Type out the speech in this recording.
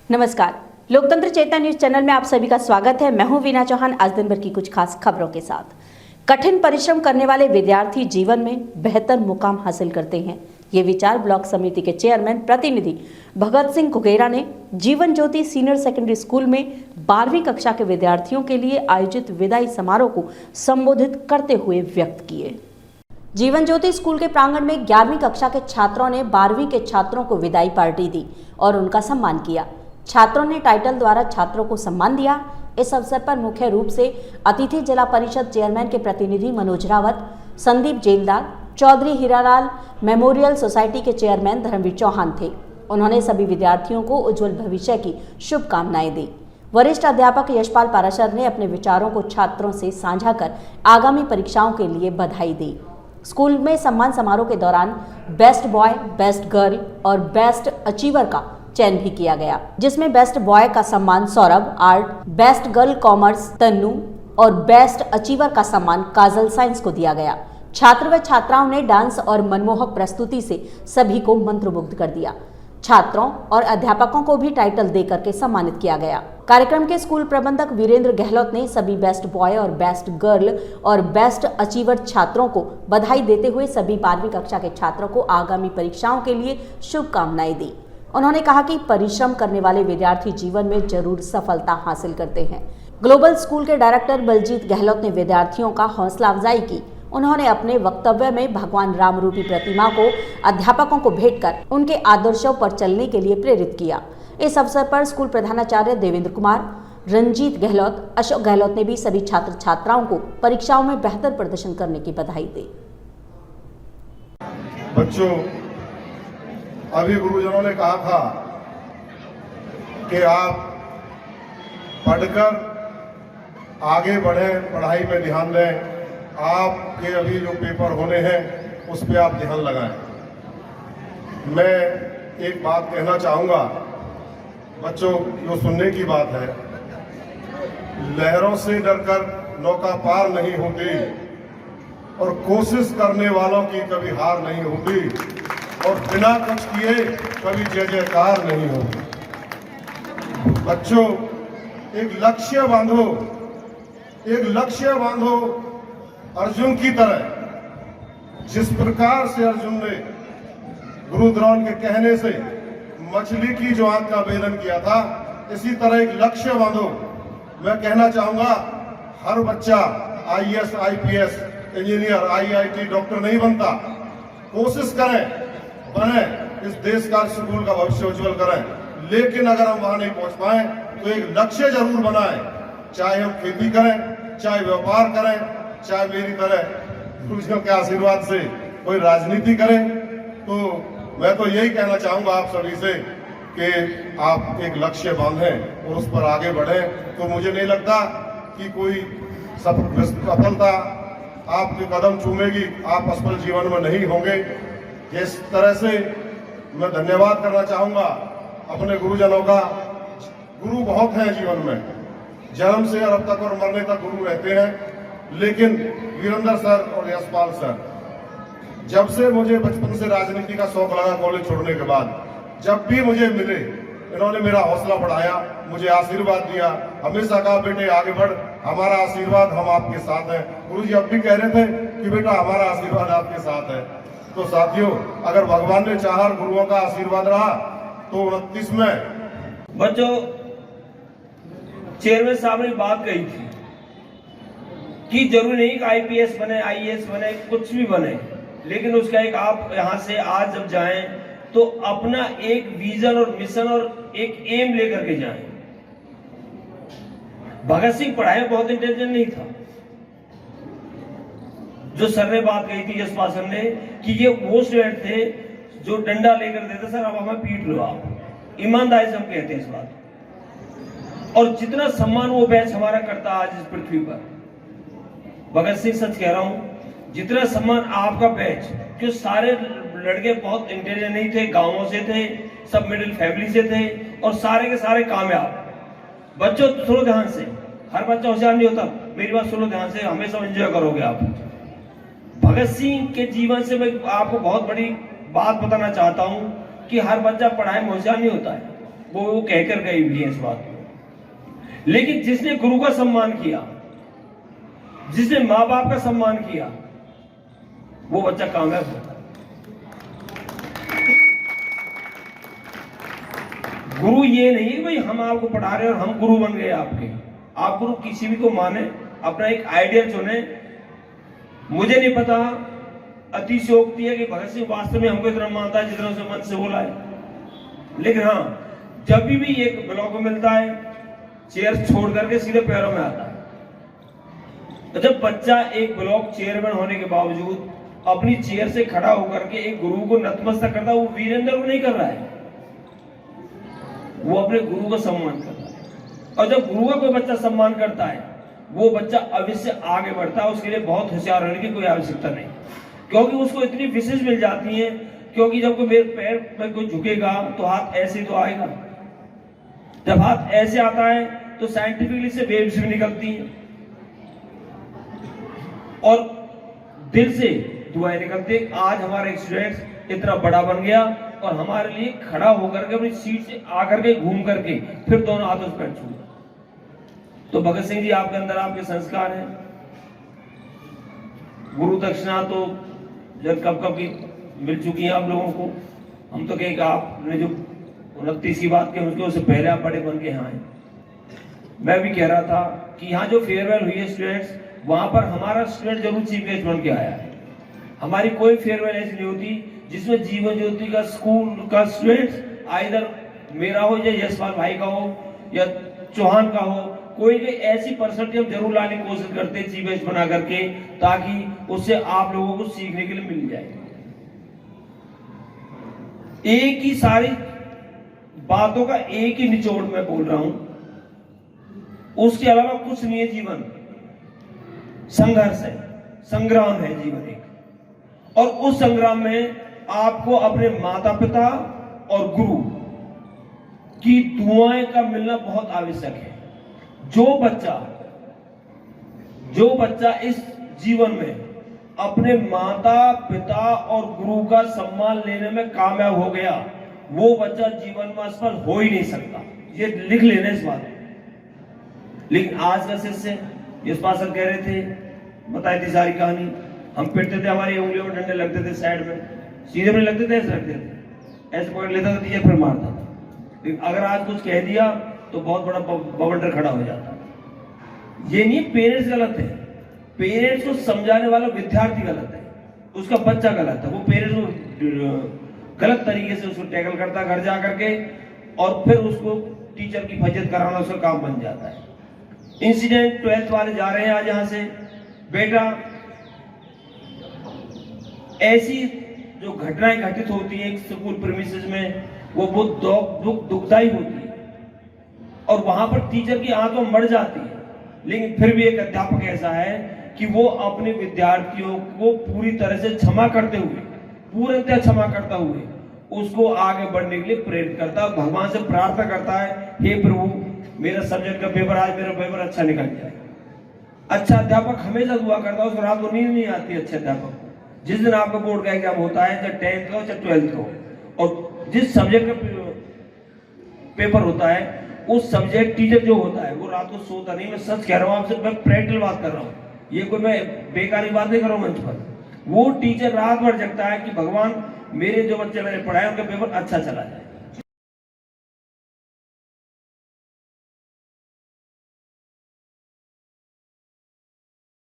नमस्कार, लोकतंत्र चेतना news channel में आप सभी का स्वागत है। मैं हूं वीना चौहान। आज दिन भर की कुछ खास खबरों के साथ। कठिन परिश्रम करने वाले विद्यार्थी जीवन में बेहतर मुकाम हासिल करते हैं, ये विचार ब्लॉक समिति के चेयरमैन प्रतिनिधि भगत सिंह कुकेरा ने Jeevan Jyoti senior secondary school में 12वीं कक्षा के विद्यार्थियों के लिए आयोजित विदाई समारोह को संबोधित करते हुए व्यक्त किए। जीवन ज्योति स्कूल के प्रांगण में 11वीं कक्षा के छात्रों ने 12वीं के छात्रों को विदाई पार्टी दी और उनका सम्मान किया। छात्रों ने टाइटल द्वारा छात्रों को सम्मान दिया। इस अवसर पर मुख्य रूप से अतिथि जिला परिषद चेयरमैन के प्रतिनिधि मनोज रावत, संदीप जेलदार, चौधरी हीरालाल मेमोरियल सोसाइटी के चेयरमैन धर्मवीर चौहान थे। उन्होंने सभी विद्यार्थियों को उज्जवल भविष्य की शुभकामनाएं दी। वरिष्ठ अध्यापक यशपाल पाराशर ने अपने विचारों को छात्रों से साझा कर आगामी परीक्षाओं के लिए बधाई दी। स्कूल में सम्मान समारोह के दौरान बेस्ट बॉय, बेस्ट गर्ल और बेस्ट अचीवर का चयन भी किया गया, जिसमें बेस्ट बॉय का सम्मान Saurabh art, best girl commerce Tannu और बेस्ट अचीवर का सम्मान काजल साइंस को दिया गया। छात्र व छात्राओं ने डांस और मनमोहक प्रस्तुति से सभी को मंत्रमुग्ध कर दिया। छात्रों और अध्यापकों को भी टाइटल देकर के सम्मानित किया गया। कार्यक्रम के स्कूल प्रबंधक वीरेंद्र गहलोत ने सभी बेस्ट बॉय और बेस्ट गर्ल और बेस्ट अचीवर छात्रों को बधाई देते हुए सभी 12वीं कक्षा के छात्रों को आगामी परीक्षाओं के लिए शुभकामनाएं दी। उन्होंने कहा कि परिश्रम करने वाले विद्यार्थी जीवन में जरूर सफलता हासिल करते हैं। ग्लोबल स्कूल के डायरेक्टर बलजीत गहलोत ने विद्यार्थियों का हौसला अफजाई की। उन्होंने अपने वक्तव्य में भगवान राम रूपी प्रतिमा को अध्यापकों को भेंट कर उनके आदर्शों पर चलने के लिए प्रेरित किया। इस अवसर पर स्कूल प्रधानाचार्य देवेंद्र कुमार, रंजीत गहलोत, अशोक गहलोत ने भी सभी छात्र छात्राओं को परीक्षाओं में बेहतर प्रदर्शन करने की बधाई दी। बच्चों, अभी गुरुजनों ने कहा था कि आप पढ़कर आगे बढ़ें, पढ़ाई में ध्यान दें। आपके अभी जो पेपर होने हैं उस पर आप ध्यान लगाएं। मैं एक बात कहना चाहूँगा बच्चों, जो सुनने की बात है, लहरों से डरकर नौका पार नहीं होती और कोशिश करने वालों की कभी हार नहीं होती और बिना कुछ किए कभी जय जयकार नहीं होगी। बच्चों, एक लक्ष्य बांधो, एक लक्ष्य बांधो अर्जुन की तरह। जिस प्रकार से अर्जुन ने गुरु द्रोण के कहने से मछली की जो आंख का भेदन किया था, इसी तरह एक लक्ष्य बांधो। मैं कहना चाहूंगा हर बच्चा IAS, IPS, engineer, IIT, doctor नहीं बनता। कोशिश करें, बने, इस देश का स्कूल का भविष्य उज्जवल करें। लेकिन अगर हम वहां नहीं पहुंच पाए तो एक लक्ष्य जरूर बनाएं। चाहे हम खेती करें, चाहे व्यापार करें, चाहे मेरी तरह गुरुजनों के आशीर्वाद से कोई राजनीति करे, तो मैं तो यही कहना चाहूंगा आप सभी से कि आप एक लक्ष्य बांधें और उस पर आगे बढ़ें। तो मुझे नहीं लगता कि कोई सफलता आपके कदम चूमेगी, आप असफल जीवन में नहीं होंगे। जिस तरह से मैं धन्यवाद करना चाहूंगा अपने गुरुजनों का। गुरु बहुत हैं जीवन में, जन्म से और अब तक और मरने तक गुरु रहते हैं। लेकिन वीरेंद्र सर और यशपाल सर, जब से मुझे बचपन से राजनीति का शौक लगा कॉलेज छोड़ने के बाद, जब भी मुझे मिले इन्होंने मेरा हौसला बढ़ाया, मुझे आशीर्वाद दिया। हमेशा कहा, बेटे आगे बढ़, हमारा आशीर्वाद, हम आपके साथ हैं। गुरुजी अब भी कह रहे थे कि बेटा हमारा आशीर्वाद आपके साथ है। तो साथियों, अगर भगवान ने चाहा, गुरुओं का आशीर्वाद रहा तो 29 में बच्चों, चेयरमैन साहब ने बात कही थी कि जरूरी नहीं कि आईपीएस बने, आईएएस बने, कुछ भी बने, लेकिन उसका एक आप यहां से आज जब जाएं तो अपना एक विजन और मिशन और एक एम लेकर के जाएं। भगत सिंह पढ़ाई में बहुत इंटेलिजेंट नहीं था। जो सर ने बात कही थी, यशपाल सर ने, कि ये वो स्टूडेंट थे जो डंडा लेकर देते, सर अब हमें पीट लो आप। ईमानदारी से हम कहते हैं इस बात। और जितना सम्मान वो बैच हमारा करता आज इस पृथ्वी पर, भगत सिंह सच कह रहा हूं, जितना सम्मान आपका बैच, जो सारे लड़के बहुत इंटेलिजेंट नहीं थे, गांवों से थे, सब मिडिल फैमिली से थे और सारे के सारे कामयाब। बच्चों सुनो ध्यान से, हर बच्चा होशियार नहीं होता, मेरी बात सुनो ध्यान से, हमेशा एंजॉय करोगे आप। भगत सिंह के जीवन से मैं आपको बहुत बड़ी बात बताना चाहता हूं कि हर बच्चा पढ़ाई में होशियार नहीं होता है। वो कहकर गई भी है इस बात को। लेकिन जिसने गुरु का सम्मान किया, जिसने माँ बाप का सम्मान किया, वो बच्चा कामयाब होता है। गुरु ये नहीं है भाई हम आपको पढ़ा रहे हैं और हम गुरु बन गए आपके। आप गुरु किसी भी को माने, अपना एक आइडिया चुने। मुझे नहीं पता अतिशयोक्ति है कि भगत सिंह वास्तव में हमको इतना मानता है जितना उसे मन से बोला है, लेकिन हाँ, जब भी एक ब्लॉक में मिलता है, चेयर छोड़ करके सीधे पैरों में आता है। तो जब बच्चा एक ब्लॉक चेयरमैन होने के बावजूद अपनी चेयर से खड़ा होकर के एक गुरु को नतमस्तक करता है, वो वीरेंद्र को नहीं कर रहा है, वो अपने गुरु का सम्मान कर रहा है। और जब गुरु का कोई बच्चा सम्मान करता है, वो बच्चा अवश्य आगे बढ़ता है। उसके लिए बहुत होशियार होने की कोई आवश्यकता नहीं, क्योंकि उसको इतनी विशेष मिल जाती है। क्योंकि जब कोई मेरे पैर में कोई झुकेगा तो हाथ ऐसे तो आएगा, जब हाथ ऐसे आता है तो साइंटिफिकली से वेव्स भी निकलती हैं और दिल से दुआएं निकलती। आज हमारा स्टूडेंट इतना बड़ा बन गया और हमारे लिए खड़ा होकर के अपनी सीट से आकर के घूम करके फिर दोनों हाथों से पैर छू। तो भगत सिंह जी, आपके अंदर आपके संस्कार हैं। गुरु दक्षिणा तो जब कब की मिल चुकी है आप लोगों को। हम तो कहें आपने जो 29 की बात की उससे पहले आप बड़े बन के यहाँ आए। मैं भी कह रहा था कि यहाँ जो फेयरवेल हुई है स्टूडेंट्स, वहां पर हमारा स्टूडेंट जरूर चीफ गेस्ट बन के आया है। हमारी कोई फेयरवेल ऐसी नहीं होती जिसमें जीवन ज्योति का स्कूल का स्टूडेंट आइदर मेरा हो या यशपाल भाई का हो या चौहान का हो, कोई भी ऐसी पर्सनैलिटी हम जरूर लाने की कोशिश करते हैं चीफ गेस्ट बना करके, ताकि उससे आप लोगों को सीखने के लिए मिल जाए। एक ही सारी बातों का एक ही निचोड़ में बोल रहा हूं, उसके अलावा कुछ नहीं है। जीवन संघर्ष है, संग्राम है जीवन एक, और उस संग्राम में आपको अपने माता पिता और गुरु की दुआएं का मिलना बहुत आवश्यक है। जो बच्चा इस जीवन में अपने माता पिता और गुरु का सम्मान लेने में कामयाब हो गया, वो बच्चा जीवन में असफल हो ही नहीं सकता। ये लिख लेना इस बात। लेकिन आज का शिष्य यशपाल सर कह रहे थे, बताई थी सारी कहानी। हम पिटते थे, हमारी उंगलियों में डंडे लगते थे, साइड में सीधे में लगते थे, ऐसे रखते थे, ऐसे पकड़ लेता था, टीचर फिर मारता था। लेकिन अगर आज कुछ कह दिया तो बहुत बड़ा बवंडर खड़ा हो जाता। ये नहीं पेरेंट्स गलत है, पेरेंट्स को समझाने वाला विद्यार्थी गलत है, उसका बच्चा गलत है। वो पेरेंट्स को गलत तरीके से उसको टैकल करता घर जा करके, और फिर उसको टीचर की फजीहत कराना उसका काम बन जाता है। इंसिडेंट 12th वाले जा रहे हैं आज यहां से। बेटा, ऐसी जो घटनाएं घटित होती हैं स्कूल प्रीमिसेस में, वो बहुत दुखदायी होती है और वहां पर टीचर की आंखों मर जाती है। लेकिन फिर भी एक अध्यापक ऐसा है कि वो अपने विद्यार्थियों को पूरी तरह से क्षमा करते हुए, पूर्णतः क्षमा करता हुए उसको आगे बढ़ने के लिए प्रेरित करता है। भगवान से प्रार्थना करता है, हे प्रभु, मेरा सब्जेक्ट का पेपर, आज मेरा पेपर अच्छा निकल जाए। अच्छा अध्यापक हमेशा दुआ करता है, उसको रात को नींद नहीं आती अच्छे अध्यापक को। जिस दिन आपका बोर्ड का एग्जाम होता है, चाहे 10th का हो चाहे 12th का हो, और जिस सब्जेक्ट का पेपर होता है, उस सब्जेक्ट टीचर जो होता है वो रात को सोता नहीं। मैं सच कह रहा हूँ आपसे, मैं प्रैक्टिकल बात कर रहा हूँ, ये कोई मैं बेकारी बात नहीं कर रहा हूँ मंच पर। वो टीचर रात भर जगता है कि भगवान मेरे जो बच्चे मैंने पढ़ाए उनका पेपर अच्छा चला जाए।